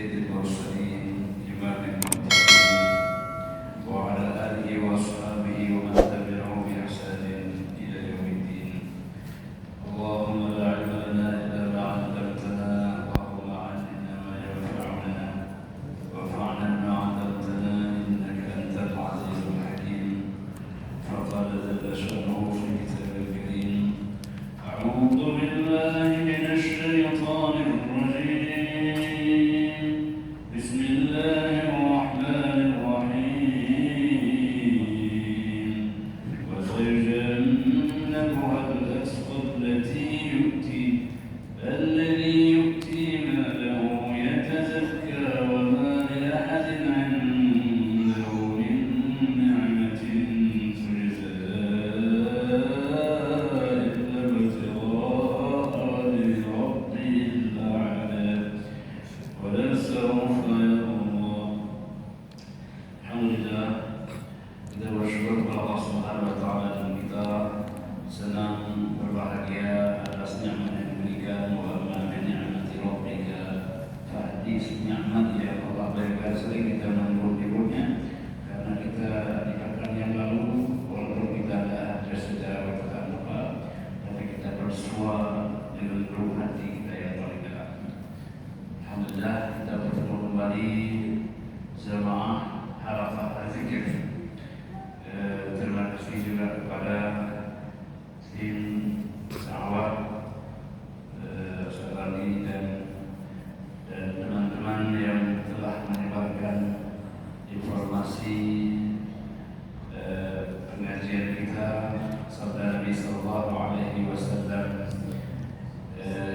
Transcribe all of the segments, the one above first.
سيد المرسلين إمام المتقين وعلى آله وأصحابه ومن تبعه بإحسان إلى يوم الدين. اللهم لا علم لنا إلا ما علمتنا اللهم علمنا ما ينفعنا وانفعنا بما علمتنا إنك أنت العزيز الحكيم. فقال جل شأنه في كتابه الكريم: أعوذ بالله من الشيطان الرجيم. بسم الله الرحمن الرحيم. وسيجنبها الأتقى الذي يؤتي ماله يتزكى وما لأحد عنده من نعمة تجزى إلا ابتغاء وجه ربه الأعلى ولسوف يرضى. Alhamdulillah, kita bersyukur kepada Allah Subhanahu wa taala dan kita senang berbahagia atas nikmat yang diberikan. Wa amma bi ni'mati rabbika fahdits, nikmat yang Allah berikan sering kita menyebut-nyebutnya karena kita di pekan yang lalu walaupun kita ada secara bertatap muka tapi kita bersua dengan seluruh hati kita yang paling dalam. Alhamdulillah, kita bertemu kembali jemaah Arafah Al-Zikir. Terima kasih juga kepada tim Sawat, Sarani dan teman-teman yang telah menyebarkan informasi pengajian kita sabda Nabi Sallallahu Alaihi Wasallam,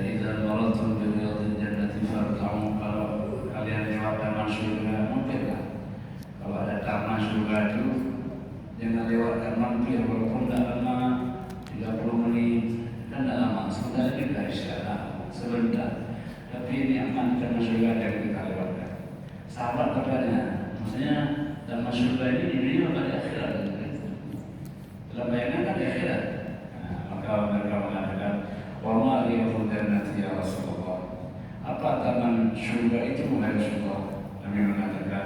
"Idza maradtum bi riyadil jannati farta'u." Kalau kalian lewat taman surga, mampirlah. Kalau ada taman surga itu jangan lewatkan mampir, walaupun tidak lama 30 menit dan tidak lama, sebentar juga isyarat sebentar, tapi ini aman taman surga yang kita lewatkan. Sahabat katanya, maksudnya taman surga ini di dunia atau di akhirat? Dalam bayangan kan di akhirat. Maka mereka mengatakan, "Wa ma riyadul jannati ya Rasulullah." Apa taman surga itu wahai Rasulullah? Nabi mengatakan,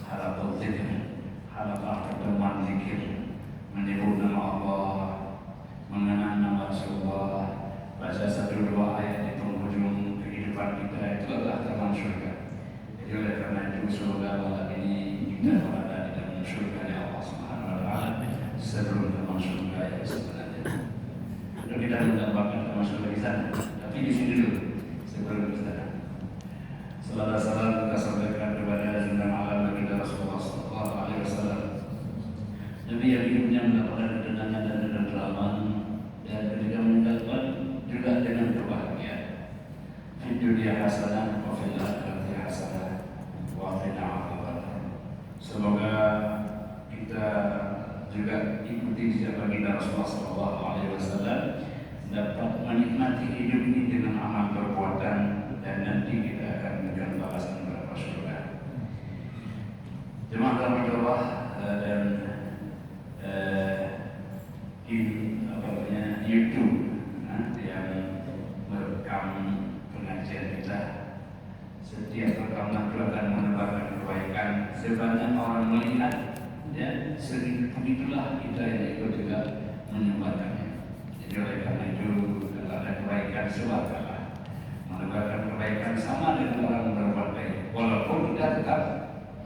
halaqat dzikr, halaqah pertemuan zikir, menyebut nama Allah, mengenang nama Rasulullah, baca satu dua ayat di penghujung kehidupan kita, itu adalah taman surga. Jadi oleh karena itu surga malam ini kita berada di dalam surga Allah Subhanahu wa taala sebelum taman surga yang sebenarnya. Untuk kita mendapatkan taman surga di sana, tapi di sini dulu sebelum di sana. Salam salam kita sampaikan kepada junjungan alam Nabi Rasulullah Sallallahu Alaihi Wasallam, Nabi yang hidupnya mendapatkan ketenangan dan ketenteraman, dan ketika meninggalkan juga dengan kebahagiaan. Di dunia hasanah, wa fil akhirati hasanah, wa qina adzabannar. Semoga kita juga ikuti jejak baginda Rasulullah Sallallahu Alaihi Wasallam, dapat menikmati hidup ini dengan amal perbuatan, dan nanti kita akan memberikan balasan berupa surga. Jemaah rahmatullah dan YouTube yang merekam pengajian kita. Setiap rekaman itu akan menebarkan kebaikan. Sebanyak orang melihat, ya, begitulah kita yang ikut juga menyebarkannya. Jadi oleh karena itu, kalau ada kebaikan sebarkanlah. Menebarkan kebaikan sama dengan orang berbuat baik, walaupun kita tetap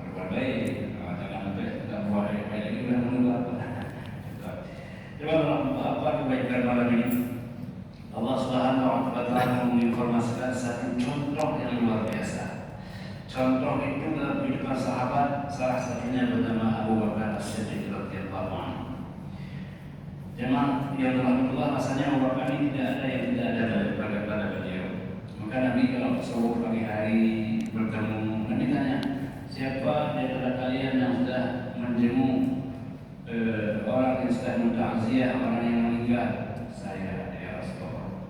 berbuat baik. Jangan sampai kita buat baik ini sudah menebarkan. Coba apa kebaikan malam ini? Allah Subhanahu wa taala menginformasikan satu contoh yang luar biasa. Contoh itu dalam kehidupan sahabat, salah satunya bernama Abu Bakar As-Siddiq radhiyallahu anhu. Jemaah yang rahmatullah, rasanya Abu Bakar ini tidak ada yang tidak ada pada beliau. Maka Nabi kalau subuh pagi hari bertemu, Nabi tanya, siapa di antara kalian yang sudah menjenguk orang yang sudah mentakziah orang yang meninggal? Saya, ya Rasulullah.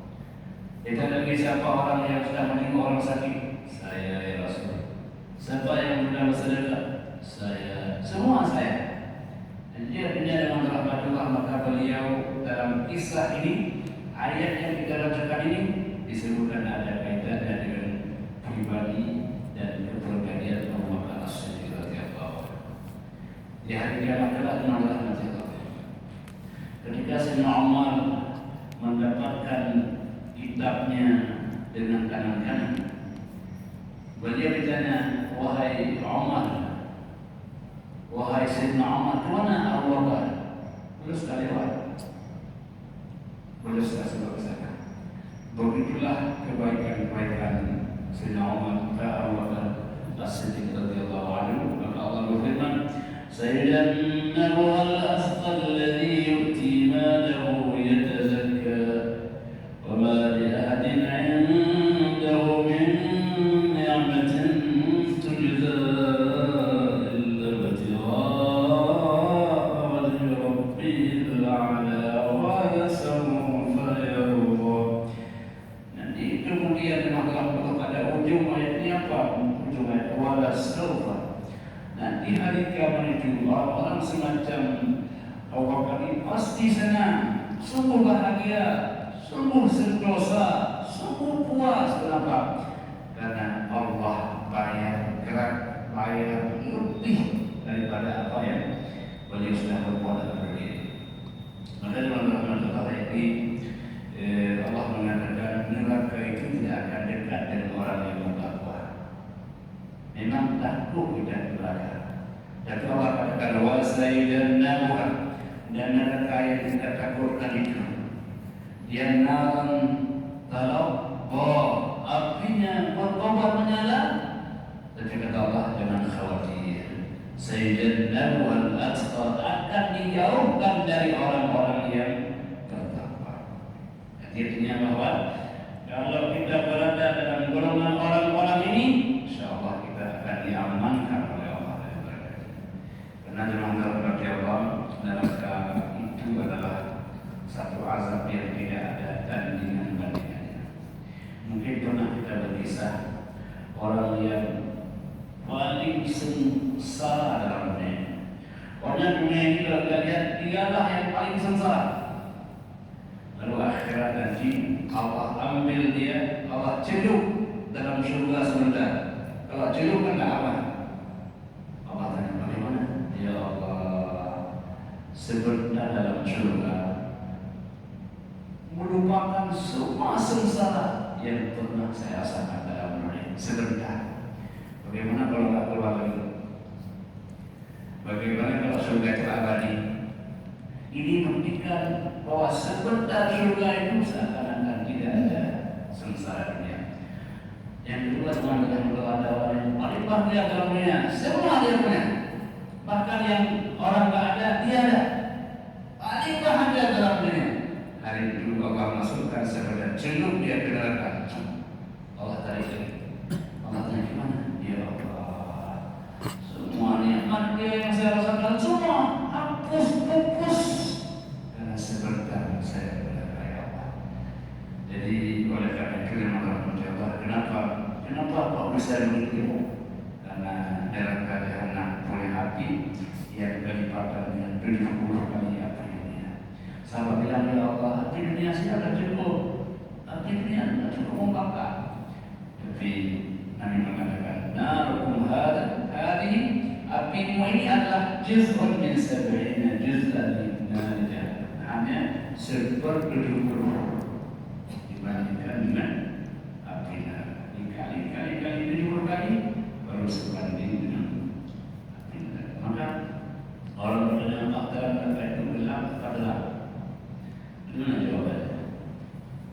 Ditanya lagi, siapa orang yang sudah menjenguk orang sakit? Saya, ya Rasulullah. Siapa yang sudah bersedekah? Saya. Semua saya. Dan dia dengan rahmatullah, maka beliau dalam kisah ini, ayat yang kita bacakan ini disebutkan ada kaitannya dengan pribadi dan di hari kiamat kelak dengan rahmat Allah. Ketika Sayyidina Umar mendapatkan kitabnya dengan kanan-kanan, beliau ditanya, wahai Umar, wahai Sayyidina Umar, kemana Abu Bakar? Beliau sudah lewat, beliau sudah sebab sana. Begitulah kebaikan-kebaikan Sayyidina Umar ke Abu Bakar As-Siddiq radhiyallahu anhu. Maka Allah berfirman, Sayyidannahu al-asqa alladhi yu'ti malahu yatazakka wa ma li ahadin 'indahu min ni'matin tujza illa ibtigha'a wajhi rabbil a'la wa sawfa yarda. Nanti kemudian pada ujung ayat ini apa? Ujung ayat wala sawfa. Nanti hari kiamat itu orang-orang semacam Abu Bakar ini pasti senang, sungguh bahagia, sungguh sentosa, sungguh puas. Kenapa? Karena Allah bayar lebih daripada apa yang beliau sudah berbuat dalam diri. Maka dalam rahmat Allah ini Allah mengatakan neraka itu tidak akan dekat dengan orang yang bertakwa. Memang takut kita neraka. Dan Allah katakan wasayyidannahu, dan neraka yang kita takutkan itu dia kalau apinya berkobar menyala, tapi kata Allah jangan khawatir, sayyidannahu al-atqa, akan dijauhkan dari orang-orang yang bertakwa. Artinya bahwa kalau kita berada dalam golongan orang-orang ini, insyaallah kita akan diamankan oleh Allah. Karena dalam rahmat Allah, neraka itu adalah satu azab yang tidak ada tandingan bandingannya. Mungkin pernah kita berkisah orang yang paling sengsara dalam dunia. Orang dunia ini kalau kita lihat dialah yang paling sengsara. Lalu akhirat nanti Allah ambil dia, Allah celup dalam surga sebentar. Kalau celup kan tak aman. Allah tanya bagaimana? Ya Allah, sebentar dalam surga melupakan semua sengsara yang pernah saya rasakan dalam dunia. Sebentar. Bagaimana kalau tak keluar lagi? Bagaimana kalau surga itu abadi? Ini buktikan bahwa sebentar surga itu seakan-akan tidak ada sengsara dunia. Yang kedua, teman-teman, kalau ada orang yang paling bahagia dalam dunia, semua dia punya. Bahkan yang orang tak ada, dia ada. Paling bahagia dalam dunia. Hari itu Allah masukkan sekedar celup dia ke neraka. Allah tarik lagi. Allah tanya gimana? Ya Allah, semua nikmat dia yang saya rasakan semua hapus, pupus. Karena sebentar saya berkata ya Allah. Jadi oleh karena itu yang Allah, kenapa kok bisa begitu? Karena neraka jahanam punya api yang kelipatan dengan 70 kali api dunia. Sahabat bilang, ya Allah, api dunia saya akan cukup, api dunia akan cukup membakar. Tapi Nabi mengatakan, narukum hadhihi, apimu ini adalah juz'un min sab'ina juz'an min nar jahannam. Hanya seper-70 dibandingkan dengan api neraka. Dikali-kali 70 kali baru sebanding dengan api neraka. Maka orang bertanya apakah neraka itu gelap atau gelap? Gimana jawabannya?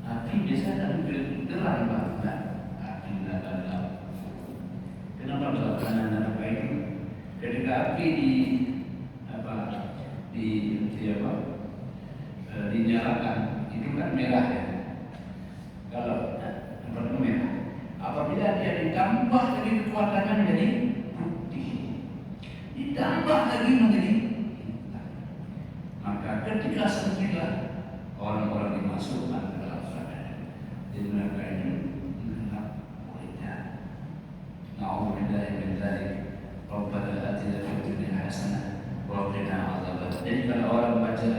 Api biasanya kan gelap, Pak. Api neraka gelap. Kenapa gelap? Karena neraka itu ketika api dinyalakan itu kan merah ya. Kalau merah, apabila dia ditambah lagi kekuatannya menjadi putih, ditambah lagi menjadi hitam, maka ketika sembilan orang-orang dimasukkan ke dalam neraka, di neraka itu gelap kulitnya. Na'udzubillahi min dzalik. Rabbana atina fid dunya hasanah wa qina adzabannar. Jadi kalau orang baca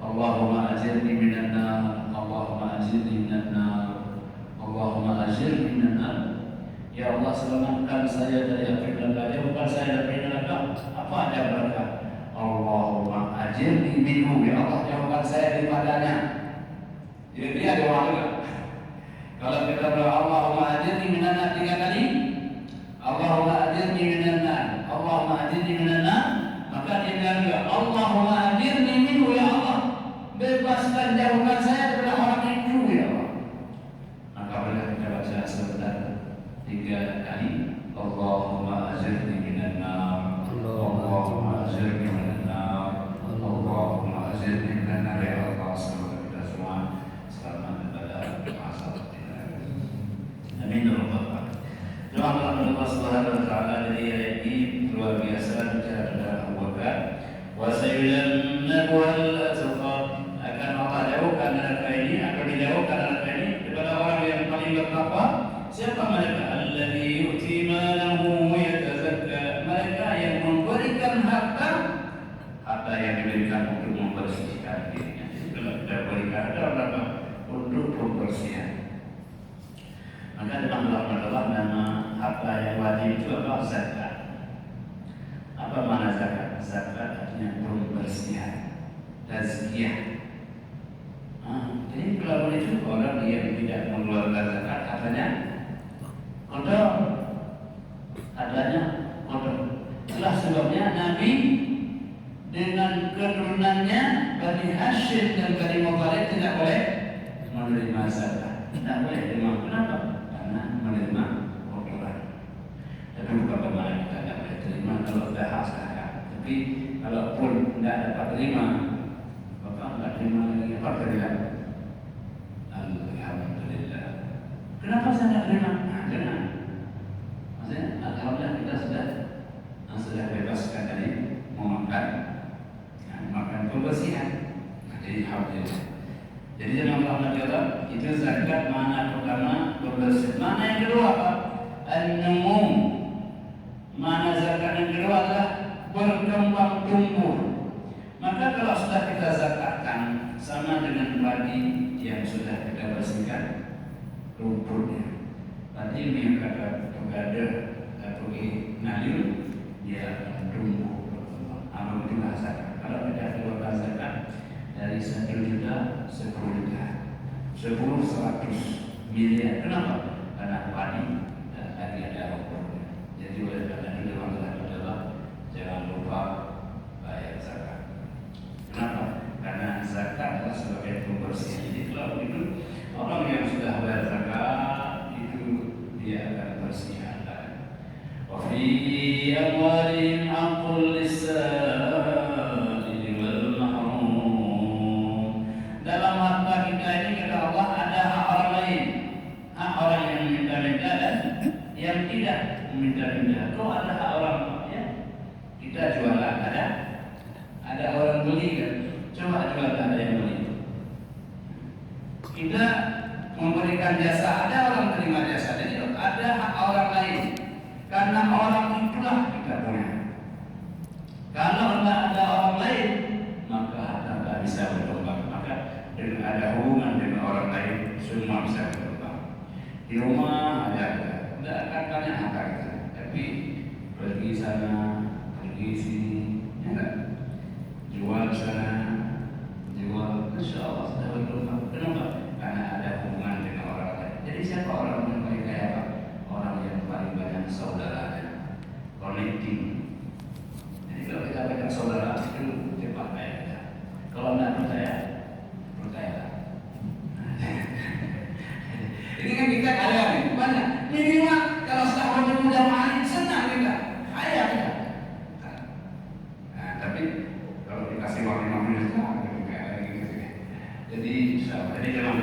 Allahumma ajirni minan nar, Allahumma ajirni minan nar, Allahumma ajirni minan nar, ya Allah selamatkan saya dari api neraka, jauhkan saya dari neraka, apa ada berkah? Allahumma ajirni minhu, ya Allah jauhkan saya daripadanya. Jadi dia doa juga. Kalau kita berdoa Allahumma ajirni minan nar 3 kali, Allahumma ajirni minan nar, Allahumma ajirni minan nar, maka dia juga Allahumma ajirni minhu, ya Allah bebaskan jauhkan saya daripada orang itu, ya Allah. Maka boleh kita baca sebentar 3 kali, Allahumma ajirni minan nar, Allahumma ajirni minan nar, Allahumma ajirni minan nar, ya Allah. Semoga kita semua selamat pada masa ini. Amin ya rabbal alamin. Doa Allah Subhanahu wa taala dari ayat ini luar biasa bicara tentang Abu Bakar. Wa sayujannabu al-atqa, akan Allah jauhkan neraka ini, akan dijauhkan neraka ini kepada orang yang paling bertakwa. Siapa mereka? Alladzi yu'ti malahu yatazakka, mereka yang memberikan harta yang diberikan untuk membersihkan dirinya. Kalau kita berikan harta untuk pembersihan. Maka dalam Allah nama harta yang wajib itu apa? Zakat. Apa makna zakat? Zakat artinya pembersihan, tazkiyah. Jadi kalau itu orang yang tidak mengeluarkan zakat hartanya kotor, hartanya kotor. Itulah sebabnya Nabi dengan keturunannya Bani Hashim dan Bani Muthalib tidak boleh menerima zakat. Tidak boleh terima. Kenapa? Karena menerima kotoran. Tapi bukan bermakna kita tidak boleh terima kalau sudah hak zakat. Tapi kalau pun tidak dapat terima, maka tidak terima lagi. Apa terima? Alhamdulillah. Kenapa saya tidak terima? Karena maksudnya alhamdulillah kita sudah bebaskan dari makan pembersihan. Jadi alhamdulillah. Jadi dalam rahmat Allah itu zakat mana pertama pembersihan. Mana yang kedua apa? An-numum. Mana zakat yang kedua adalah berkembang tumbuh. Maka kalau sudah kita zakatkan sama dengan padi yang sudah kita bersihkan rumputnya. Padi yang kata pegadar atau naliu dia tumbuh berkembang. Amal itulah zakat. Kalau kita keluarkan zakat dari 1 juta, 10 juta, 10, 100 miliar. Kenapa? Karena padi dan lagi ada rumputnya. Jadi oleh karena itu adalah jangan lupa bayar zakat. Kenapa? Karena zakat adalah sebagai pembersih. Jadi kalau itu orang yang sudah bayar zakat itu dia akan bersih hati. Wa fi amwalihim haqqul lis-sa'ili wal mahrum. Dalam harta kita ini kata Allah ada hak orang lain, hak orang yang minta-minta dan yang tidak minta-minta. Kok ada hak orang ya? Kita jualan ada orang beli kan? Coba jual ada yang beli. Kita memberikan jasa, ada orang terima jasa. Jadi ada hak orang lain. Karena orang itulah kita punya. Kalau tidak ada orang lain, maka harta tidak bisa berkembang. Maka dengan ada hubungan dengan orang lain, semua bisa berkembang. Di rumah ada, tidak akan banyak harta kita. Tapi pergi sana, pergi sini, ya enggak? Jual sana, jual, insya Allah sudah berkembang. Kenapa? Karena ada hubungan dengan orang lain. Jadi siapa orang yang paling kaya apa? Orang yang paling banyak saudaranya, connecting. Jadi kalau kita banyak saudara itu cepat kaya. Kalau tidak percaya. Ini kan kita kaya nih, banyak. Minimal kalau sudah bertemu jamaah ini senang kita, kaya kita. Nah, tapi kalau dikasih uang 5 miliar kayak gitu. Jadi dalam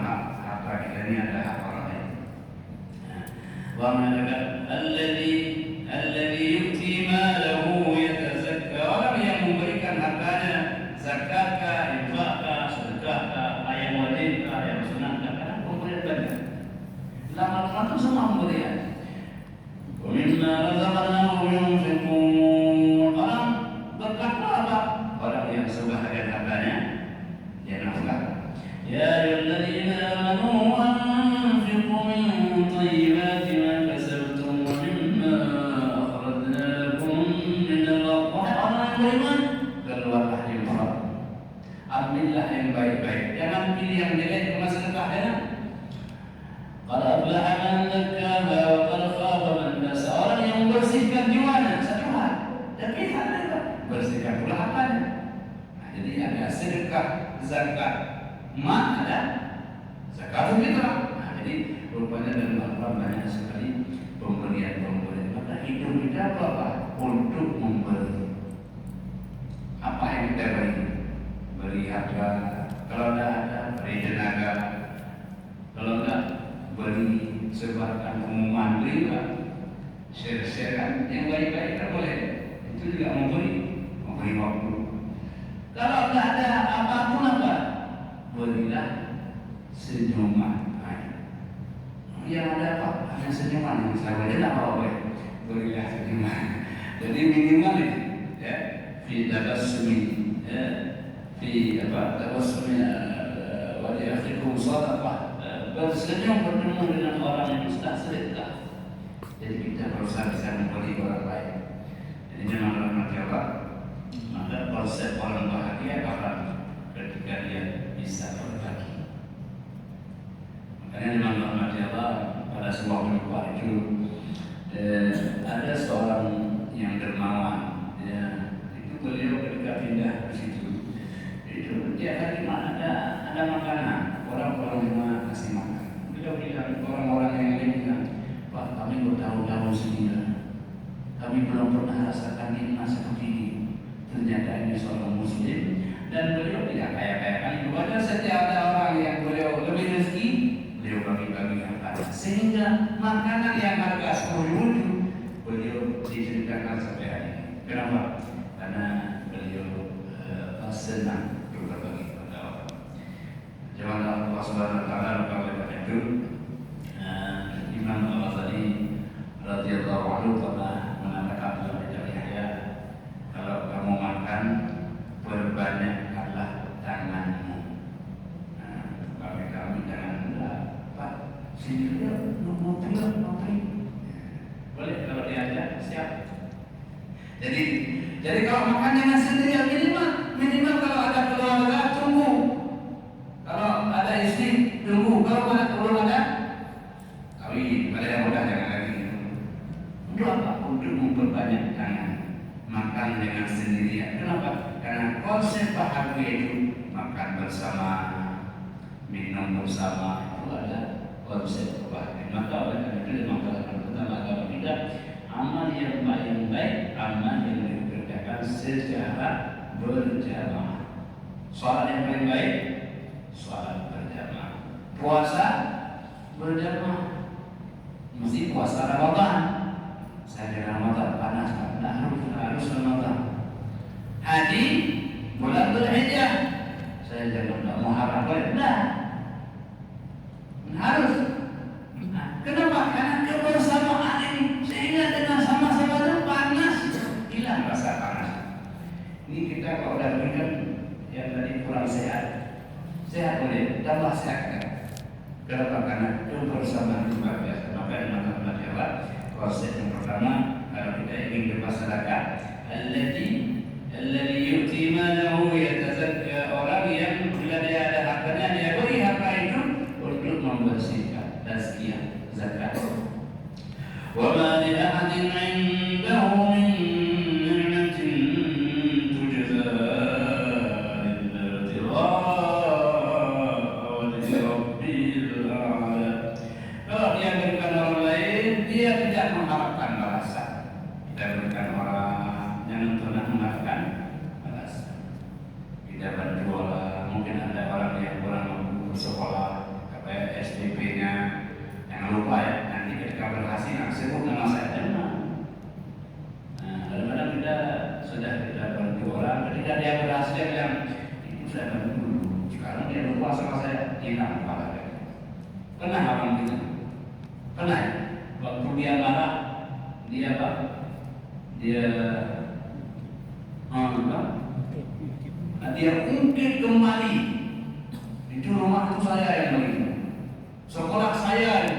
harta kita ini ada hak orang lain. Wa ma'alaka alladhi yu'ti malahu yatazakka, orang yang memberikan hartanya zakatkah, infakah, sedekahkah, ayam wajibkah, ayam sunnahkah, karena pemberian banyak. Lama-lama itu semua pemberian. Wa mimma razaqnahum yunfiqun, orang bertakwa apa? Orang yang sebahagian hartanya dia nafkah. Ya ayyuhalladzina amanu anfiqu min thayyibati ma kasabtum wa mimma akhrajna lakum min al-ardh zakat. Ma ada zakat fitrah. Nah, jadi rupanya dalam Al-Quran banyak sekali pemberian-pemberian. Maka hidup kita apa? Untuk memberi. Apa yang kita beri? Beri harga. Kalau tidak ada, beri tenaga. Kalau tidak, beri sebarkan pengumuman, beri apa? Share-sharekan yang baik-baik kan boleh. Itu juga memberi waktu. Kalau tidak ada apapun apa? Berilah senyuman. Yang ada apa? Hanya senyuman yang saya beri tidak apa-apa. Berilah senyuman. Jadi minimal ini, ya, fi tabassumi, ya, fi apa? Tabassumi wajah akhikum sadaqah. Bersenyum bertemu dengan orang yang sudah sedekah. Jadi kita berusaha bisa memberi orang lain. Jadi memang rahmat Allah. Maka konsep orang bahagia kapan? Ketika dia bisa berbagi. Makanya memang rahmat Allah pada sebuah tempat itu ada seorang yang dermawan. Ya, itu beliau ketika pindah ke situ, itu tiap hari ada makanan, orang-orang yang kasih makan. Beliau bilang orang-orang yang lain bilang, Pak, kami bertahun-tahun sini, kami belum pernah rasakan nikmat seperti ini. Ternyata ini seorang muslim dan beliau tidak kaya-kaya kan. Kepada setiap ada orang yang beliau lebih rezeki, beliau bagi-bagi harta. Sehingga makanan yang harga 10.000 beliau diceritakan sampai hari ini. Kenapa? Karena beliau senang berbagi kepada orang. Jangan Allah Subhanahu Wa Taala berkata itu. Imam Al-Ghazali radhiyallahu anhu pernah mengatakan kepada Yahya, kalau kamu makan perbanyakkanlah tanganmu. Bagi kami jangan Pak, sini dia mau boleh kalau diajak siap. Jadi kalau makan jangan sendirian, minimal kalau ada keluarga tunggu, kalau ada istri tunggu, kalau belum ada kawin, pada yang mudah jangan lagi. Untuk apa? Untuk memperbanyak tangan. Makan dengan sendirian. Kenapa? Karena konsep bahagia itu makan bersama, minum bersama, itu ada konsep kebahagiaan. Maka oleh karena itu dimengatakan pertama kalau kita amal yang baik, amal yang dikerjakan secara berjamaah. Sholat yang paling baik, sholat berjamaah. Puasa berjamaah. Mesti puasa Ramadan. Saya di Ramadan panas, harus Ramadan. Haji bulan Dzulhijjah. Saya jangan Muharram, nah harus. Kenapa? Karena kebersamaan ini sehingga dengan sama-sama itu panas, hilang rasa panas. Ini kita kalau udah berikan yang tadi kurang sehat boleh tambah sehat kan? Kenapa? Karena kebersamaan itu luar biasa. Maka dengan Jawa konsep yang pertama kalau kita ingin bermasyarakat, alladhi yu'ti malahu yatazakka, orang yang bila dia ada hartanya dia beri harta itu untuk membersihkan tazkiyah zakat. Wa ma li ahadin 'indahu min ni'matin tujza illa wajhi rabbil a'la. Kalau dia berikan orang lain, dia tidak mengharapkan balasan. Kita berikan orang yang pernah mengharapkan balasan. Kita bantu orang, mungkin ada orang yang kurang mampu bersekolah, kayak SPP-nya, jangan lupa ya, nanti ketika berhasil, sebut nama saya jangan. Nah, kadang-kadang kita sudah bantu orang, ketika dia berhasil dia bilang, itu saya bantu dulu. Sekarang dia lupa sama saya, hilang pahala. Pernah orang gitu? Pernah ya? Waktu dia marah, dia apa? Dia dia ungkit kembali. Itu rumah itu saya yang beli, sekolah saya,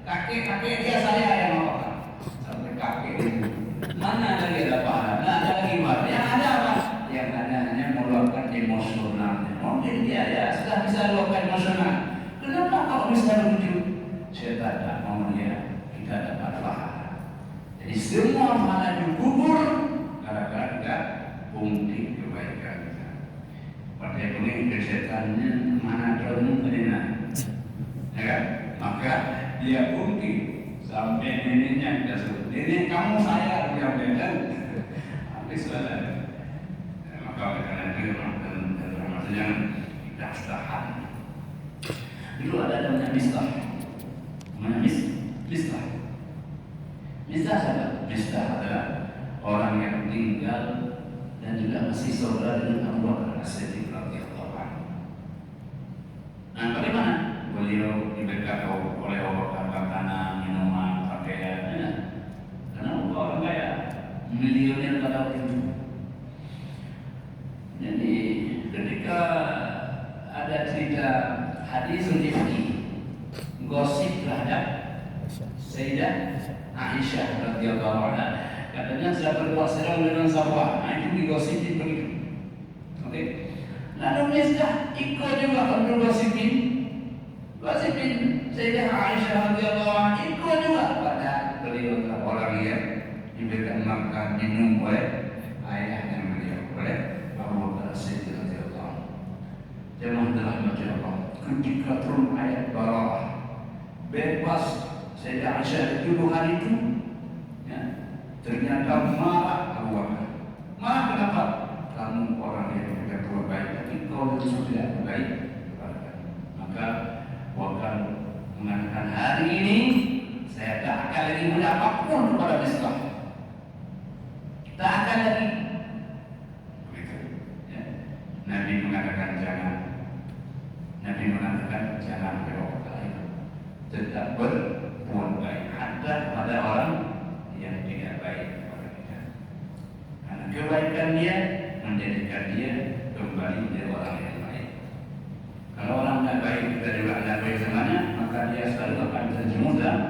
kakek dia saya yang bawa. Sampai kakek mana lagi ada pahala? Nggak ada lagi pahala. Yang ada apa? Yang ada hanya meluapkan emosionalnya. Mungkin dia ya sudah bisa meluapkan emosional. Kenapa kalau bisa begitu? Saya tidak mau dia kita dapat pahala. Jadi semua pahala dikubur gara-gara kita ungkit kebaikan kita. Partai ini kesetannya mana dong nenek, ya kan? Maka dia bungkit sampai neneknya kita sebut, nenek kamu saya yang beda, habis lah. Maka karena itu maksudnya tidak tahan. Dulu ada namanya Mistah, Mistah. Mistah siapa? Mistah adalah orang yang tinggal dan juga masih saudara dengan Abu Bakar As-Siddiq radhiyallahu anhu. Nah, bagaimana? Beliau diberikan oleh Abu Bakar makanan, minuman, pakaian, ya. Karena orang kaya, milioner pada waktu itu. Jadi ketika ada cerita hadis fikih, gosip terhadap Sayyidah Aisyah radhiyallahu anha, katanya saya berbuat serang dengan Safwan. Nah, itu digosipin begitu. Oke. Lalu Mistah ikut juga untuk gosipin Sayyidah Aisyah radhiyallahu anha, ikut juga pada beliau orang yang diberikan makan minum oleh ayahnya beliau, oleh Abu Bakar As-Siddiq radhiyallahu anhu. Jemaah dirahmati Allah, ketika turun ayat Bara'ah, bebas Sayyidah Aisyah dituduhan itu, ya, ternyata marah Abu Bakar. Marah kenapa? Kamu orang yang tidak berbuat baik, tapi kau itu tidak baik. Maka Bakar mengatakan, hari ini saya tak akan lagi beri apapun kepada Mistah. Tak akan lagi. Begitu. Ya. Nabi mengatakan jangan. Nabi mengatakan jangan berbuat baik. Tetap berbuat baik. Ada kepada orang yang tidak baik kepada kita. Karena kebaikan dia menjadikan dia kembali menjadi orang yang baik. Kalau orang tidak baik kita juga tidak baik semuanya, maka dia selalu akan terjerumus dalam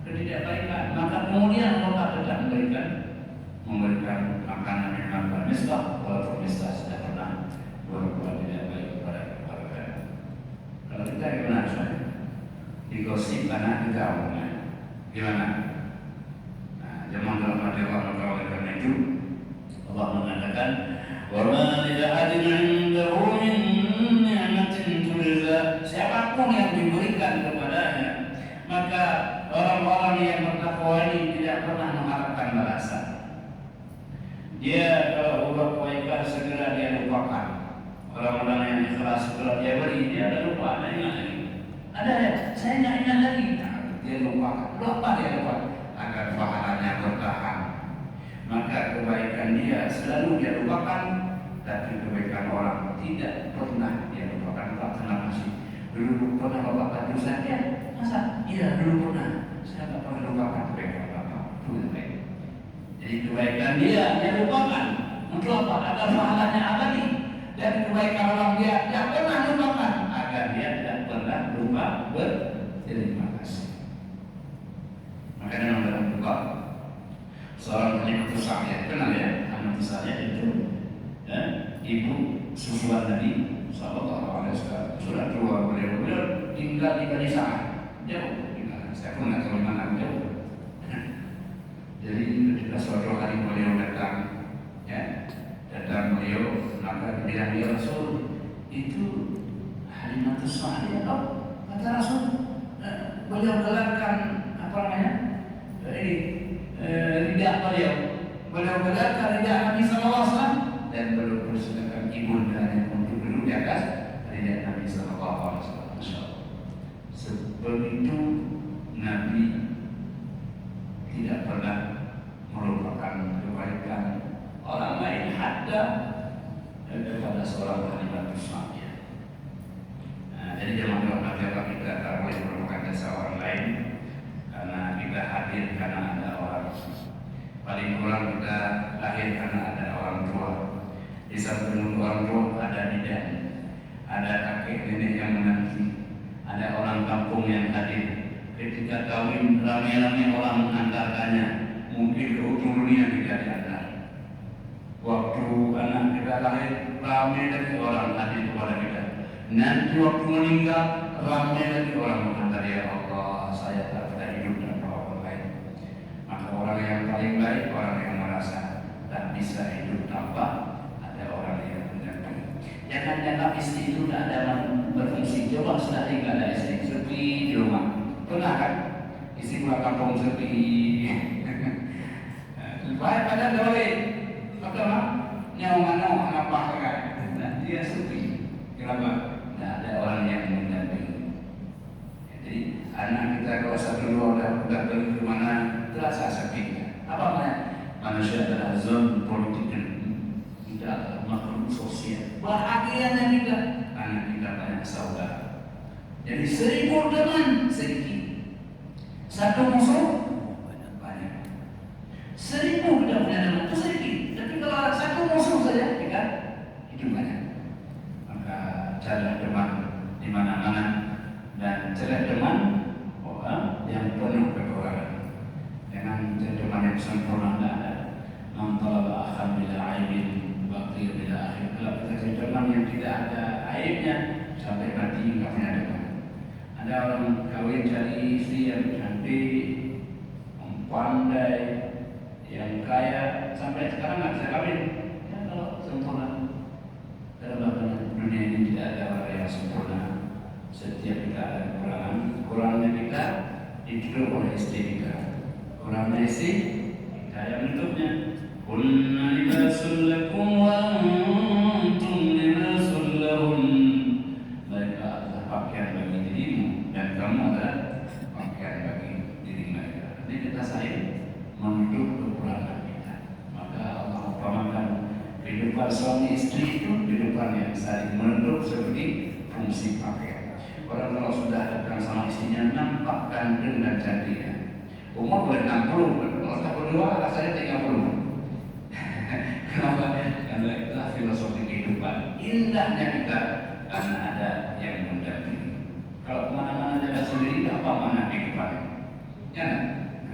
ketidakbaikan. Maka kemudian Allah tetap memberikan makanan minuman kepada Mistah, walaupun Mistah sudah pernah berbuat tidak baik kepada keluarga. Kalau kita gimana soalnya? Digosip anak kita umumnya gimana? Nah, zaman dalam hati Allah, maka oleh karena itu Allah mengatakan, wa ma li ahadin 'indahu min ni'matin tujza. Siapapun yang diberikan kepadanya, maka orang-orang yang bertakwa ini tidak pernah mengharapkan balasan. Dia kalau berbuat kebaikan segera dia lupakan. Orang-orang yang ikhlas segera dia beri, dia ada lupa, ada ingat lagi. Ada ya, saya tidak ingat lagi. Nah, dia lupakan. Lupa dia lupa agar pahalanya bertahan. Maka kebaikan dia selalu dia lupakan, tapi kebaikan orang tidak pernah dia lupakan. Pak, kenapa sih? Dulu pernah lupakan dosa dia? Masa? Iya, dulu pernah. Saya tak pernah lupakan kebaikan Bapak. Itu baik. Jadi kebaikan dia lupakan. Untuk apa? Agar pahalanya abadi. Dan kebaikan orang dia tidak pernah lupakan, agar dia tidak pernah lupa berterima kasih. Makanya dalam buka seorang Halimatus Sa'diyah, kenal ya? Halimatus Sa'diyah itu ya, ibu susuan Nabi sallallahu alaihi wasallam. Sudah tua beliau tinggal di Bani Sa'ad. Jauh. Saya pun tidak tahu di mana jauh. Jadi ketika suatu hari beliau datang, ya, beliau maka dibilang ya Rasul, itu Halimatus Sa'diyah. Kata Rasul, beliau gelarkan apa namanya? Ridak beliau gelarkan ridak Nabi sallallahu alaihi wasallam, dan beliau persilakan ibundanya untuk duduk di atas ridak Nabi sallallahu alaihi wasallam. Masyaallah. Sebegitu Nabi tidak pernah melupakan kebaikan orang lain, hatta kepada seorang Halimatus Sa'diyah. Nah, jadi jangan lupa kita tak boleh melupakan jasa orang lain, karena kita hadir karena ada orang. Paling kurang kita lahir karena ada orang tua. Di samping orang tua ada bidan, ada kakek nenek yang menanti, ada orang kampung yang hadir. Ketika kawin ramai-ramai orang mengantarkannya, mungkin ke ujung dunia tidak diantar. Waktu anak kita lahir, ramai lagi orang hadir kepada kita. Nanti waktu meninggal, ramai lagi orang mengantar, ya Allah, saya tak bisa hidup tanpa orang lain. Maka orang yang paling baik, orang yang merasa tak bisa hidup tanpa ada orang yang menjaga. Jangan dianggap istri itu tidak ada berfungsi. Coba sehari nggak ada istri, sepi di rumah. Pernah kan? Istri pulang kampung sepi. Baik pada gawe, maka nyawa apa kan? Nah, dia sepi. Kenapa? Tidak ada orang yang mendampingi. Jadi anak kita kalau satu dua udah pergi kemana terasa sepi. Apa namanya? Manusia adalah zon politik, kita makhluk sosial. Bahagianya kita, anak kita banyak saudara. Jadi 1000 teman sedikit, satu musuh banyak. 1000 kita punya teman itu sedikit, tapi kalau satu musuh saja kita itu banyak. Maka carilah teman di mana-mana dan carilah teman orang yang penuh kekurangan. Jangan cari teman yang sempurna. Tidak ada. Man talaba akhan bila aibin baqi bila akhir. Kalau kita cari teman yang tidak ada aibnya sampai mati nggak punya teman. Ada orang kawin cari istri yang cantik, pandai, yang kaya, sampai sekarang nggak bisa kawin. Ya kalau sempurna. Karena dunia ini tidak ada orang yang sempurna. Setiap kita ada kekurangan. Kurangnya kita ditutup oleh istri kita. Kurangnya istri kita yang menutupnya. Kunna libasul lakum wa antum libasul lahun. Mereka adalah pakaian bagi dirimu dan kamu adalah pakaian bagi diri mereka. Jadi kita sayang menutup kekurangan kita. Maka Allah umpamakan kehidupan suami istri itu kehidupan yang saling menutup seperti fungsi pakaian. Orang kalau sudah datang sama istrinya nampak ganteng dan cantiknya. Umur boleh 60, kalau 42 rasanya 30. Kenapa? Karena itulah filosofi kehidupan. Indahnya kita karena ada yang mendampingi. Kalau kemana-mana jalan sendiri, apa mana kehidupan? Ya, nah,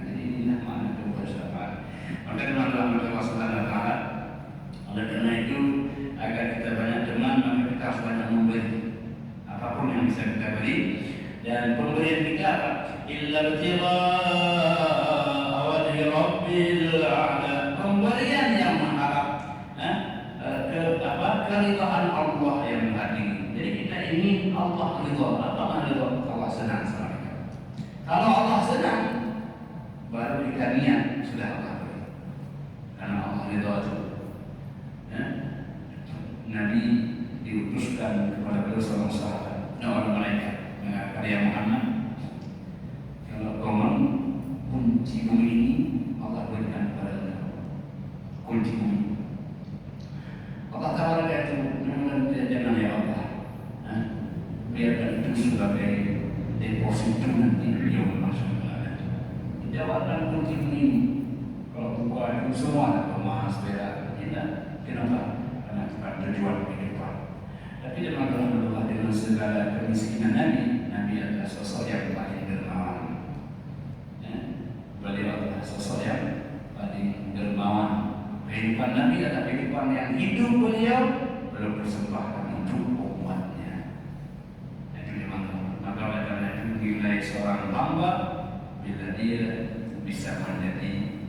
jadi inilah makna kebersamaan. Maka teman-teman Allah Subhanahu Wa Taala. Oleh karena itu, agar kita banyak teman, maka kita harus banyak memberi. Apapun yang bisa kita beri, dan pemberian kita apa? Illa ibtigha'a wajhi rabbil a'la. Pemberian yang mengharap keridhaan Allah yang hadir. Jadi kita ingin Allah ridha. Apa ridha? Allah senang sama kita. Kalau Allah senang, baru kita niat sudah Allah beri. Karena Allah ridha itu. Nabi diutuskan kepada beliau seorang sahabat, orang malaikat mengatakan, ya Muhammad, kalau kau mau kunci bumi ini Allah berikan kepada engkau. Kunci bumi. Allah tawarkan itu, jangan ya Allah, biarkan itu sebagai deposito nanti beliau masuk ke dalam. Jawabkan kunci bumi ini. Kalau buka itu semua emas, perak, kita kenapa? Karena tujuan kehidupan. Tapi teman-teman Allah, dengan segala kemiskinan Nabi adalah sosok yang paling dermawan. Beliau adalah sosok yang paling dermawan. Kehidupan Nabi adalah kehidupan yang hidup beliau persembahkan untuk umatnya. Jadi teman-teman, maka oleh karena itu nilai seorang hamba bila dia bisa menjadi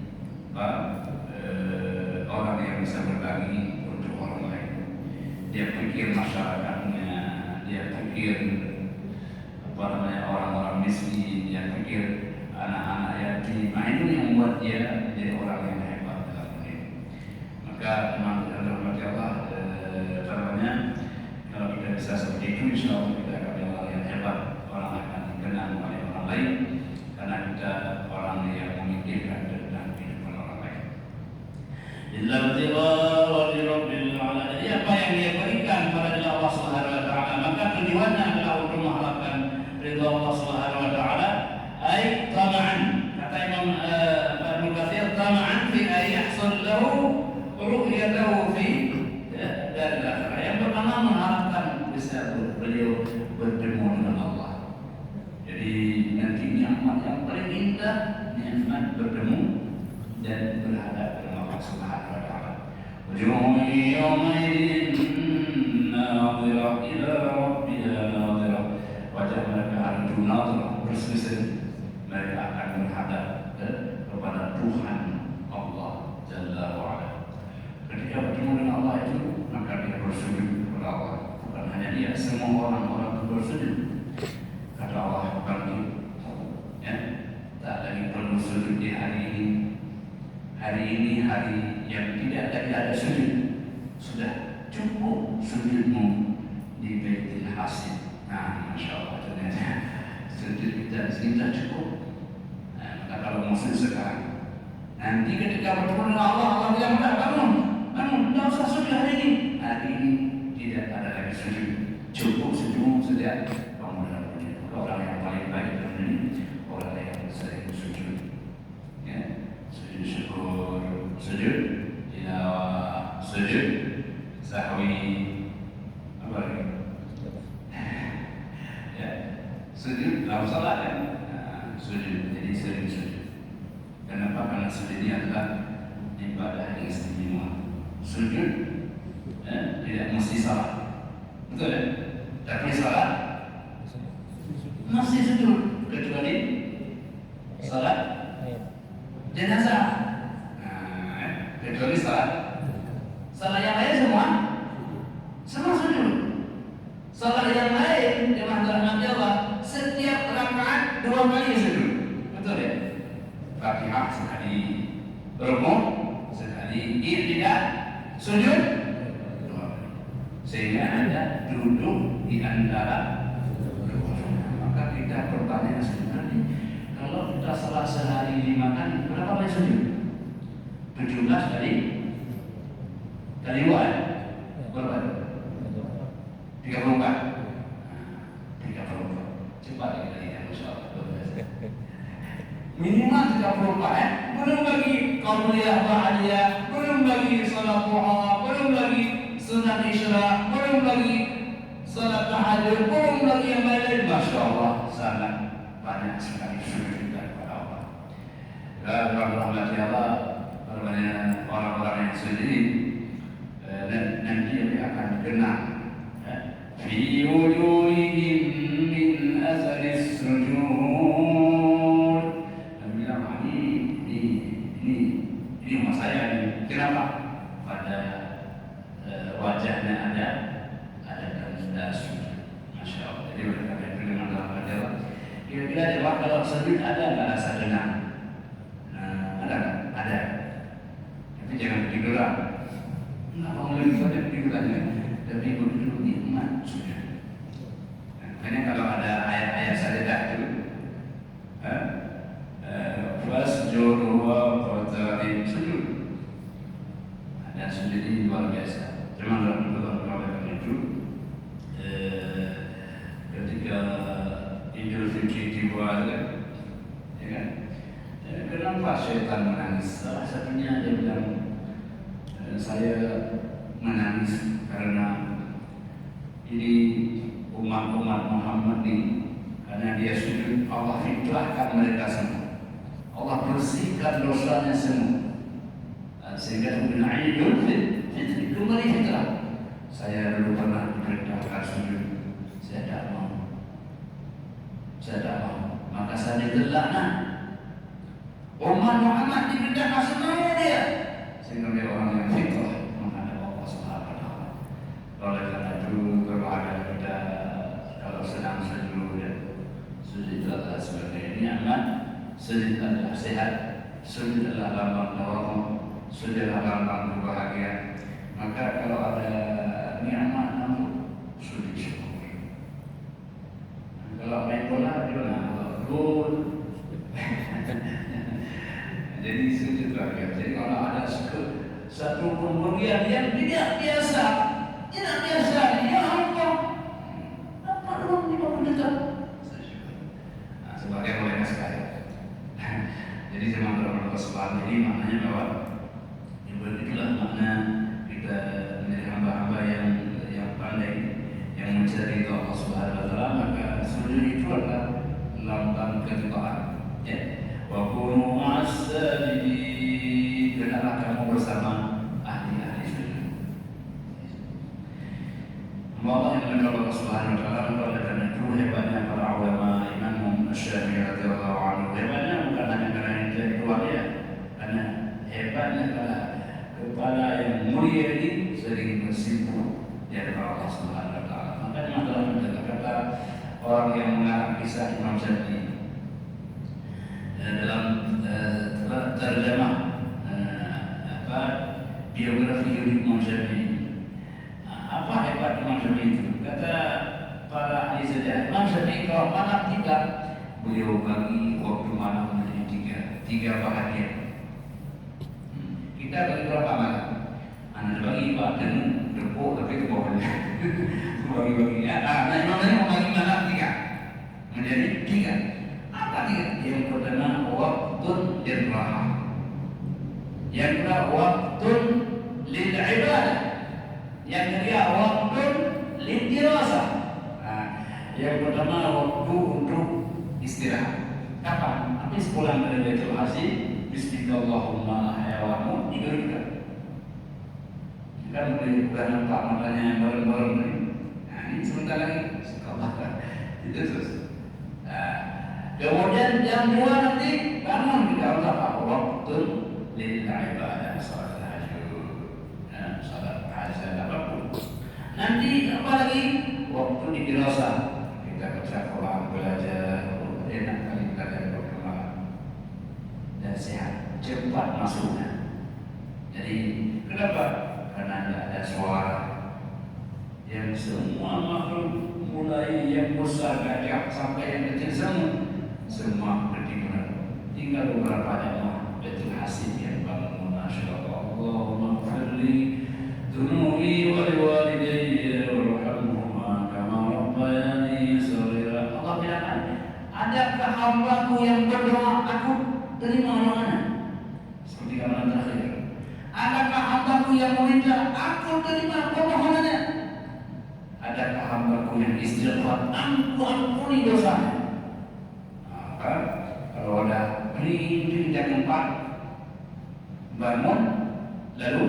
orang yang bisa berbagi untuk orang lain. Dia pikir masyarakatnya, dia pikir orang-orang miskin, dia pikir anak-anak yatim. Nah, itu yang membuat dia jadi orang yang hebat dalam hidup. Maka teman-teman Allah, kalau kita bisa seperti itu, insya Allah kita akan menjadi orang yang hebat. Orang akan dikenal oleh orang lain karena kita orang yang memikirkan tentang kehidupan orang lain. Illa ibtigha'a rabbil alamin. Jadi apa yang dia berikan kepada Allah Subhanahu Wa Taala, maka tujuannya adalah untuk mengharapkan ridha Allah Subhanahu Wa Taala. Ay tama'an, kata Imam Ibnu Katsir, tama'an fi ay yahsul lahu ru'yatahu fi daril akhirah. Yang pertama mengharapkan bisa beliau bertemu dengan Allah. Jadi nanti nikmat yang paling indah, nikmat bertemu dan berhadap dengan Allah Subhanahu Wa Taala. Wujuhun yawmaidin nadhirah ila rabbiha nadhirah. Wajah mereka hari itu nadhirah, berseri-seri. Mereka akan berhadap kepada Tuhan Allah Jalla wa'ala. Ketika bertemu dengan Allah itu, maka dia bersujud kepada Allah. Bukan hanya sujud. Kata Allah bagi, ya, tak lagi perlu sujud di hari ini. Hari ini hari yang tidak lagi ada sujud. Sudah cukup sujudmu di Baitul Hasid. Nah, Masya Allah, ternyata sujud kita di sini sudah cukup. Nah, maka kalau mau sujud sekarang, nanti ketika bertemu dengan Allah, Allah bilang, bangun, tidak usah sujud hari ini. Hari ini tidak ada lagi sujud. Cukup sujud sudah. Kamu dalam dunia. Orang yang paling baik dalam dunia, orang yang sering sujud. Ya, sujud syukur, sujud tilawah, sujud sahwi, apa lagi? Ya, sujud dalam salat kan? Nah, sujud, jadi sering sujud. Kenapa? Karena sujud ini adalah ibadah yang istimewa. Sujud tidak mesti salah, betul ya? Tapi salat mesti sujud, kecuali salat jenazah. Nah, kecuali salat yang lain semua sujud. Salat yang lain jemaah rahmati Allah, setiap rakaat 2 kali sujud, betul ya? Fatihah sekali, rukuk sekali, i'tidal sujud 2 kali. Sehingga Anda duduk di antara dua. Maka kita bertanya sebenarnya, kalau kita salat sehari 5 kali, berapa kali sujud? 17 kali 2 ya? Berapa? 34. 34. Cepat kita lihat, Masya Allah. Minimal 34 ya. Belum lagi qabliyah ba'diyah, belum lagi salat duha, belum lagi sunat isyraq, belum lagi salat tahajud, belum lagi yang lain. Masya Allah, sangat banyak sekali sujud kita kepada Allah. Dan rahmati Allah, orang-orang yang sujud dan nanti akan dikenal. Fi wujuhihim min asaris sujud. Dan bilang, ini rumah saya ini. Kenapa? Pada wajahnya ada tanda sujud. Masya Allah. Jadi mereka berkata dalam Allah. Kira-kira jawab, kalau sujud ada nggak rasa tenang? Ada nggak? Ada. Tapi jangan ketiduran. Nggak mau lagi pada ketidurannya. Tapi begitu nikmat sujud. Makanya kalau ada ayat-ayat sajadah itu, fasjudu waqtarib, sujud. Dan sujud ini luar biasa. Memang dalam kalau itu ketika Idul Fitri tiba, ya kan? Kenapa syaitan menangis? Salah satunya dia bilang, saya menangis karena ini umat Muhammad ini, karena dia sujud, Allah fitrahkan mereka semua. Allah bersihkan dosanya semua. Sehingga dengan Idul Fitri kembali fitrah. Saya dulu pernah diperintahkan sujud, saya tidak mau. Maka saya dilaknat. Umat Muhammad diperintahkan semua dia, sehingga dia orang yang fitrah menghadap Allah Subhanahu wa Ta'ala. Oleh karena itu berbahagia kita kalau sedang sujud, sujud adalah sebagai nikmat, sujud adalah sehat, sujud adalah lambang tawadhu, sujud adalah lambang berbahagia. Maka kalau ada nikmat namun sujud syukur. Kalau main bola di mana? Gol. Jadi sujud bahagia. Jadi kalau ada satu pemberian yang tidak biasa, ya Allah, apa dong 50 juta? Sebagai mereka sekalian. Jadi zaman Allah Subhanahu ini maknanya bahwa itulah makna kita menjadi hamba-hamba yang pandai, yang mencari Allah Subhanahu wa Ta'ala. Maka sujud itu adalah lambang ketakwaan. Ya. Wa kunu ma'as-sajidin, hendaklah kamu bersama ahli-ahli sujud. Allah yang mengenal Allah Subhanahu wa Ta'ala. Oleh karena itu hebatnya para ulama, Imam Syafi'i radhiyallahu anhu, hebatnya bukan hanya karena intelektual ya, karena hebatnya kepala yang mulia ini sering bersimpuh di hadapan Allah Subhanahu wa Ta'ala. Maka masalah kata orang yang mengarang kisah Imam Syafi'i dalam terjemah biografi hidup Imam Syafi'i. Apa hebat Imam Syafi'i itu? Kata para ahli sejarah, Imam Syafi'i kalau malam tiba, beliau bagi waktu malam menjadi tiga bahagian. Kita bagi berapa malam? Anda bagi Pak dan depok tapi itu bawahnya bagi-bagi. Nah, Imam Syafi'i membagi malam menjadi tiga. Apa tiga? Yang pertama waktun lirraha, yang kedua waktun lil ibadah, yang ketiga waktun lil dirasah. Yang pertama waktu untuk istirahat. Kapan? Habis pulang dari Baitul Haji, bismillahirrahmanirrahim hayawanmu digerakkan. Kan bukan nampak matanya yang bareng-bareng ini. Nah, ini sebentar lagi sekolah itu terus. Kemudian jam 2 nanti bangun kita untuk apa? Waktu lil ibadah, salat tahajud, salat hajat apapun. Nanti apa lagi? Waktu di dirasah, kita baca Quran, belajar, enak kali belajar berkembang dan sehat, cepat masuknya. Jadi kenapa? Karena tidak ada suara yang semua makhluk, mulai yang besar gajah sampai yang kecil semua bertiduran. Tinggal beberapa jamaah Baitul Hasib yang bangun, masya Allah, Allahumma firli dunubi wa liwalidayya warhamhuma kama rabbayani shaghira. Allah bilang, adakah hambaku yang berdoa aku terima doanya? Seperti kalimat terakhir. Adakah hambaku yang meminta aku terima permohonannya? Adakah hambaku yang istighfar aku ampuni dosanya? Kalau ada berdiri jam 4 bangun lalu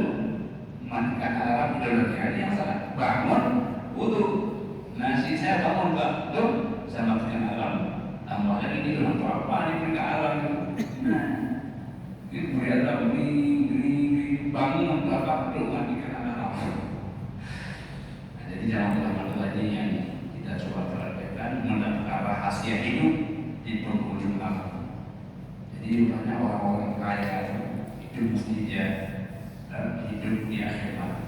mandikan alarm tidur lagi, yang salah. Bangun wudu, nasi saya bangun Pak, tuh saya matikan alarm, tambah lagi tidur untuk apa ini ke alarm itu? Nah, ini berada bangun apa belum mandikan alarm. Nah, jadi jangan terlalu lagi yang kita coba perhatikan mendapat rahasia hidup di penghujung alam. Jadi banyak orang-orang kaya itu mesti dia hidup di akhir malam.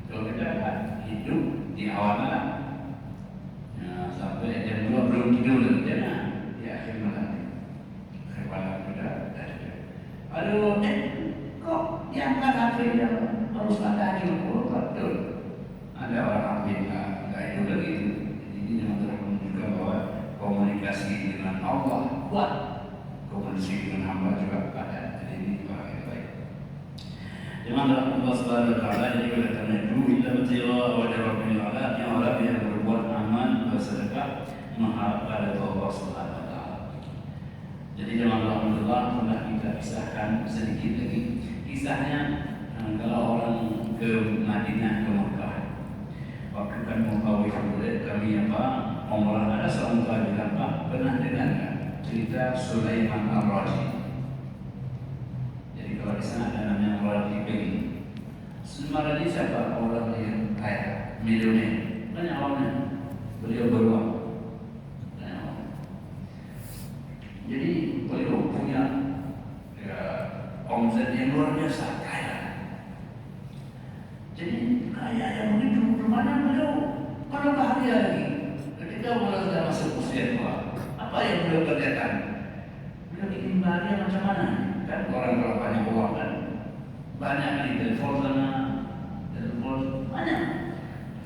Kalau kita hidup di awal malam, sampai jam 2 belum tidur lagi, di akhir malam. Akhir malam sudah ada. Aduh, kok diangkat HP-nya harus ada jemput, betul. Ada orang ambil nggak itu lagi. Jadi ini menunjukkan bahwa komunikasi dengan Allah kuat, komunikasi dengan hamba juga ada. Jadi ini orang yang baik. Jangan Allah Subhanahu Wa Taala jadi oleh karena itu kita bertiwa wajah Rabbil Alamin yang orang yang berbuat aman, bersedekah, mengharap pada Allah Subhanahu Wa Taala. Jadi jangan alhamdulillah pernah kita kisahkan sedikit lagi kisahnya kalau orang ke Madinah, ke Mekah. Waktu kan Mekah kami umrah, ada seorang bilang, Pak, pernah dengar nggak cerita Sulaiman Ar-Razi? Jadi kalau di sana ada namanya orang Dipeng. Sebenarnya siapa orang yang kaya, milioner, banyak orangnya, beliau beruang. Jadi beliau punya omset yang luar biasa, kaya. Jadi kaya yang begitu, kemana beliau kalau bahagia lagi. Ketika beliau sudah masuk usia tua, apa yang beliau kerjakan? Beliau ingin bahagia macam mana? Kan orang kalau banyak uang kan, banyak di telepon sana, telepon banyak.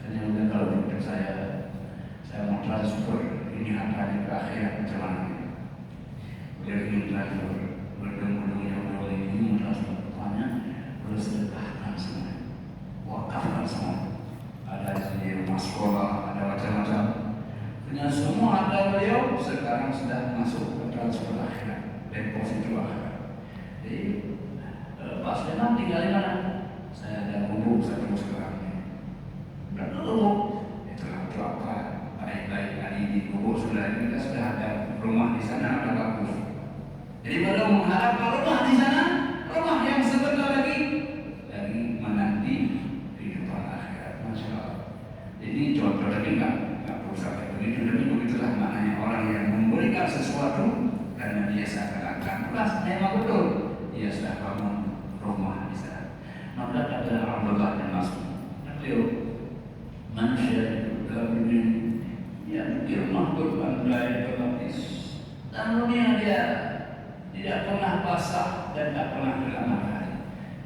Hanya mungkin kalau berpikir saya mau transfer ini hartanya ke akhirat macam mana? Beliau ingin transfer, berdua-duanya beliau ingin transfer uangnya, beliau sedekahkan semua, wakafkan semua. Ada di rumah sekolah, ada macam-macam. Punya semua harta beliau sekarang sudah masuk ke transfer akhirat, deposito akhirat. Jadi pas memang tinggal di mana? Saya ada kubur satu sekarang ini. Dan kubur itulah apa? Baik-baik tadi di kubur sudah kita sudah ada rumah di sana, ada bagus. Jadi beliau mengharapkan rumah di sana, rumah yang sebentar lagi menanti kehidupan akhirat. Masya Allah. Ini contoh tapi nggak perlu sampai begitu, tapi begitulah maknanya orang yang memberikan sesuatu karena dia seakan-akan plus memang betul dia sudah bangun rumah di sana. Maka ada Abdullah bin Mas'ud, beliau manusia itu dalam dunia dia bikin rumah berbantai berlapis, dan dunia dia tidak pernah basah dan tak pernah kena matahari.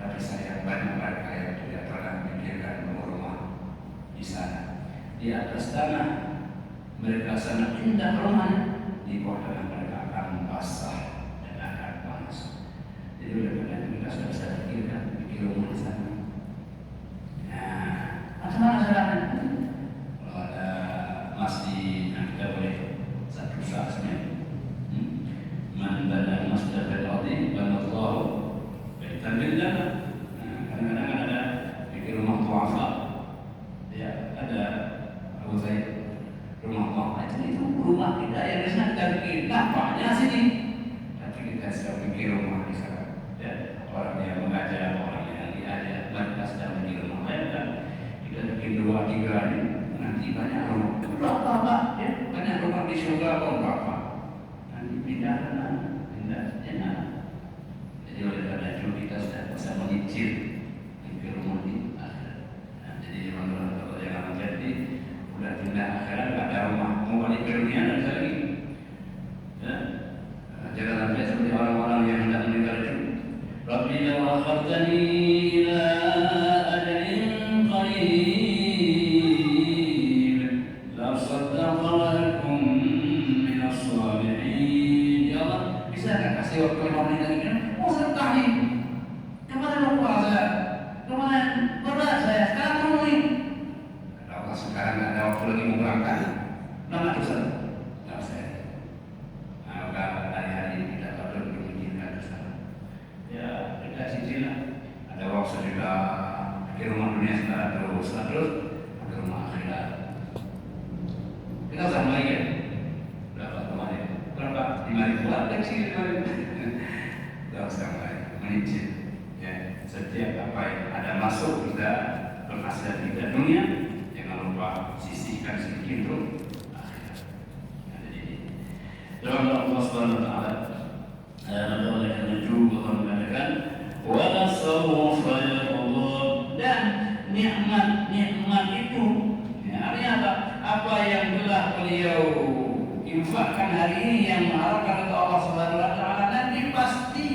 Tapi saya banyak mereka yang tidak pernah memikirkan rumah di sana. Di atas tanah mereka sangat indah rumahnya, di bawah tanah mereka akan basah dan akan panas. Jadi oleh karena itu kita sudah bisa pikir rumah di sana. Nah, macam mana caranya? Kalau ada masjid, kita boleh satu saatnya. Man bana masjid al-ardi banallahu baitan bil jannah. Kadang-kadang ada pikir rumah duafa. Ya, ada Abu Zaid rumah Allah itu rumah kita yang di sana kita bikin nampaknya sini, tapi kita sedang bikin rumah di sana. Ya, orang yang mengajar, orang yang diajar, mereka sedang bikin rumah. Bayangkan kita bikin 2-3 ini nanti banyak rumah. Berapa Pak? Ya, banyak rumah di surga berapa? Nanti pindah mana? Jadi oleh karena itu kita sudah bisa menyicil bikin rumah di akhirat. Nah, jadi teman-teman kalau jangan jadi udah pindah akhirat nggak ada rumah, mau balik ke dunia nggak bisa lagi. Ya, jangan sampai seperti orang-orang yang hendak meninggal itu. Rabbi law akhartani ila ajalin qarib la saddaqakum min as-salihin. Ya Allah, bisa nggak kasih waktu 5 menit lagi? Mau sedekah nih. Kemarin mau puasa, kemarin berat saya, sekarang mau nih. Kalau sekarang nggak ada waktu lagi mau berangkat, mana dosa? Nggak usah. Nah, udah hari-hari kita patut memikirkan dosa. Ya, kita cicilah. Ada waktu sejuta, di rumah dunia sekarang terus, ada rumah akhirat. Kita usah mulai ya. Berapa kemarin? Berapa? 5.000 kecil kemarin. Kita usah mulai menyicil. Ya, setiap apa yang ada masuk kita berhasil kita dunia. Jangan lupa sisihkan sedikit untuk akhirat. Jadi dalam Allah Subhanahu Wa Taala oleh karena itu Allah mengatakan wala sawfa yarda, dan nikmat itu artinya apa? Apa yang telah beliau infakkan hari ini yang mengharapkan kepada Allah Subhanahu Wa Taala nanti pasti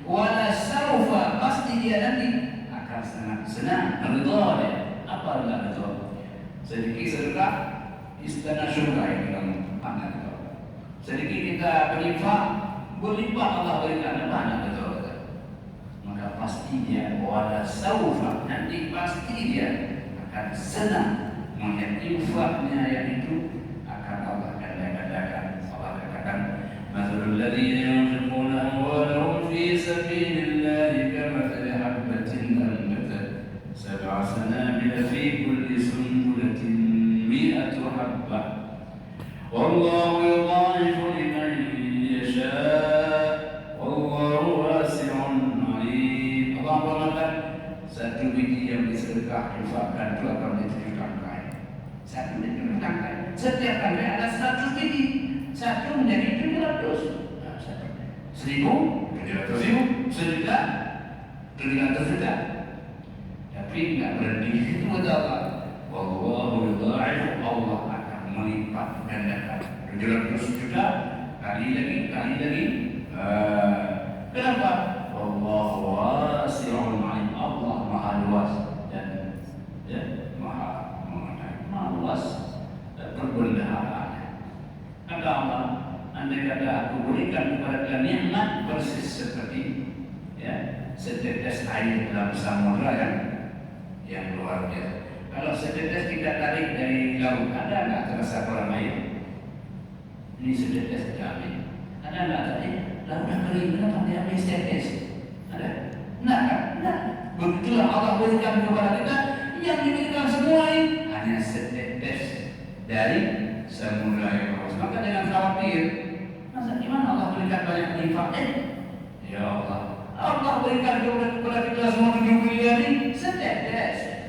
wala sawfa, pasti dia nanti akan sangat senang ridha dia. Apa ridha itu? Sedikit sedekah istana surga yang kita pandang itu. Sedikit kita berinfak, berlimpah Allah berikan banyak itu. Maka pasti dia wala saufa, nanti pasti dia akan senang melihat infaknya yang itu akan Allah katakan. Allah katakan mathalul ladzina yunfiquna amwalahum fi sabilillahi kamathali habbatin anbatat sab'a sanabila fi kulli sunbulatin mi'atu habbah wallahu yudha'ifu liman yasha wallahu wasi'un 'alim. Allah berkata satu biji yang disedekah infakkan itu akan menjadi tangkai. Satu menjadi tangkai. Setiap tangkai ada 100 biji. Satu menjadi 700. Nah, 1.000, 700.000, sejuta, 700 juta. Tapi nggak berhenti di situ kata Allah. Wallahu yudha'ifu, Allah akan melipat gandakan 700 juta kali lagi. Kenapa? Wallahu wasi'un 'alim. Allah maha luas dan maha luas perbendaharaan. Kata Allah, andai kata aku berikan kepada kalian nikmat persis seperti setetes air dalam samudra yang luar biasa. Kalau setetes kita tarik dari laut, ada nggak terasa kolam air? Ini setetes kami. Ada nggak tadi? Lautnya kering, kenapa dia ambil setetes? Ada? Nah, begitulah Allah berikan kepada kita yang diberikan semua ini hanya setetes dari samudra yang luas. Maka jangan khawatir. Masa gimana Allah berikan banyak infak? Ya Allah berikan kepada kita semua 7 miliar ini setetes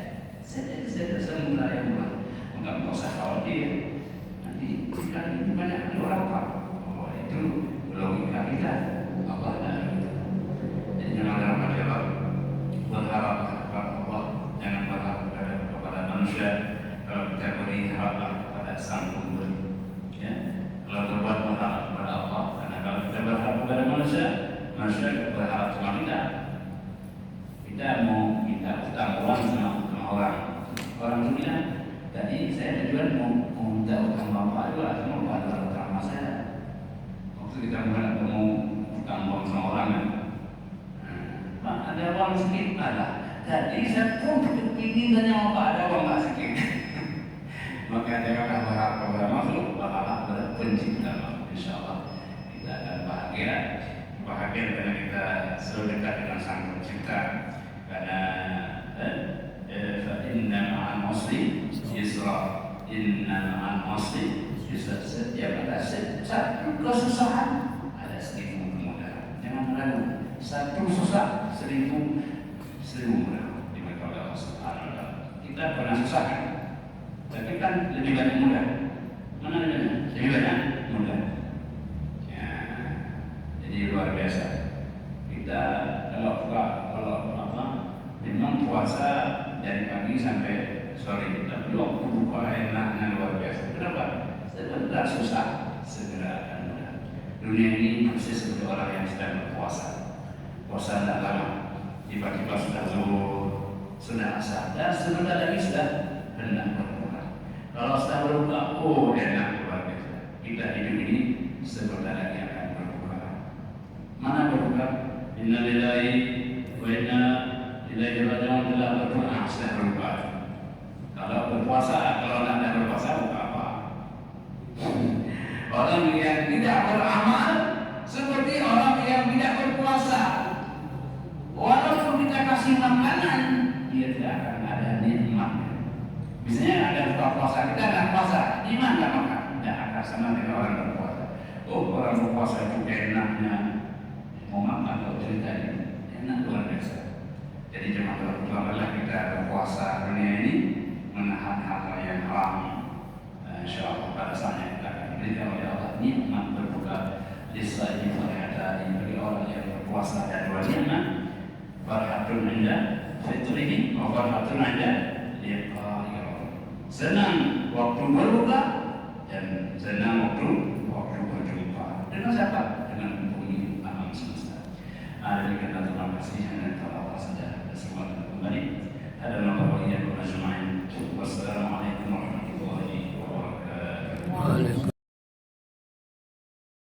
samudra yang luas. nggak usah khawatir. Nanti kita ini banyak orang Pak. Oh, itu logika kita. Allah dan kita. Jadi jangan dalam adalah berharap kepada Allah, jangan berharap kepada manusia. Kalau kita beri harapan kepada Sang Pemberi, ya. Kalau berbuat berharap kepada Allah, karena kalau kita berharap kepada manusia, manusia berharap sama kita. Kita mau minta utang uang sama orang itu bilang, tadi saya tujuan mau minta utang bapak juga, mau bayar utang sama saya. Waktu kita mau utang uang sama orang kan, Pak ada uang sedikit ada. Tadi saya pun ini tanya Pak ada uang nggak sedikit. Maka janganlah berharap kepada makhluk, berharap kepada pencipta makhluk. Insya Allah kita akan bahagia karena kita selalu dekat dengan Sang Pencipta. Karena inna ma'al usri yusra, inna ma'al usri yusra. Setiap ada satu kesusahan ada 1000 kemudahan. Jangan ragu, satu susah 1000 mudah dimana Allah Subhanahu wa Ta'ala. Kita pernah susah kan? Tapi kan lebih banyak mudah. Mana lebih banyak mudah. Ya, jadi luar biasa. Kita kalau memang puasa dari pagi sampai sore, tapi waktu buka enaknya luar biasa. Kenapa? Sebentar susah, segera akan mudah. Dunia ini persis seperti orang yang sedang berpuasa. Puasa tidak lama, tiba-tiba sudah zuhur, sudah asar, dan sebentar lagi sudah hendak berbuka. Kalau sudah berbuka, oh enak luar biasa. Kita hidup ini sebentar lagi akan berbuka. Mana berbuka? Inna lillahi wa inna ilaihi raji'un. Telah berbuka, sudah berbuka. Kalau berpuasa, kalau tidak berpuasa, buka apa? Orang yang tidak beramal seperti orang yang tidak berpuasa. Walaupun kita kasih makanan, dia tidak akan ada nikmat. Misalnya ada buka puasa, kita tidak puasa, di mana makan? Tidak akan sama dengan orang berpuasa. Oh, orang berpuasa itu enaknya mau makan atau cerita ini enak luar biasa. Jadi jangan terlalu kita berpuasa dunia ini menahan hal yang haram. Insya Allah pada saatnya kita akan diberikan oleh Allah nikmat berbuka lisaihi farhatan bagi orang yang berpuasa dan dua nikmat. Farhatun inda fitrihi wa farhatun inda liqa'i. Senang waktu berbuka dan senang waktu berjumpa. Dengan siapa? Dengan Penghuni alam semesta. Demikian terima kasih dan Allah saja. Semua kembali ada nomor yang